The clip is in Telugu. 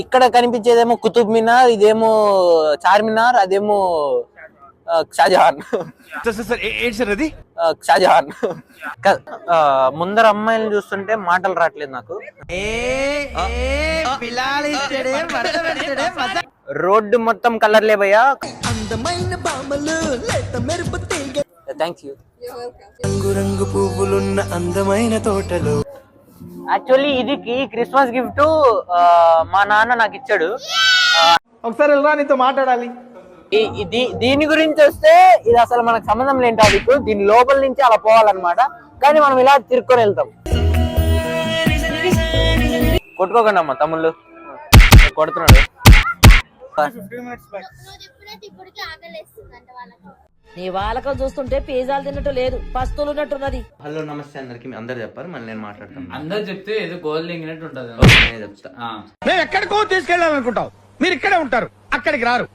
ఇక్కడ కనిపించేదేమో కుతుబ్ మినార్, ఇదేమో చార్మినార్, అదేమో షాజహాన్. షాజహాన్. ముందర అమ్మాయిలను చూస్తుంటే మాటలు రావట్లేదు నాకు. రోడ్డు మొత్తం కలర్లే భయ్యా. Thank you. రంగు పువ్వులున్న అందమైన తోటలో. యాక్చువల్లీ ఇది క్రిస్మస్ గిఫ్ట్ మా నాన్న నాకు ఇచ్చాడు. ఒకసారి నీతో మాట్లాడాలి. దీని గురించి వస్తే ఇది అసలు మనకు సంబంధం లేని టాపిక్. దీని లోపల నుంచి అలా పోవాలన్నమాట. కానీ మనం ఇలా తిరుక్కొని వెళ్తాం. కొట్టుకోకండి అమ్మా తమ్ముళ్ళు, కొడుతున్నాడు. నీ వాళ్ళకం చూస్తుంటే పిజ్జాలు తిన్నట్టు లేదు, పస్తులు ఉన్నట్టున్నది. హలో నమస్తే అందరికి. అందరు చెప్పారు, మళ్ళీ నేను మాట్లాడతాను. అందరు చెప్తే ఏదో గోల్ దిగినట్టు ఉంటది. మేము ఎక్కడికో తీసుకెళ్ళాలనుకుంటాం, మీరు ఇక్కడే ఉంటారు, అక్కడికి రారు.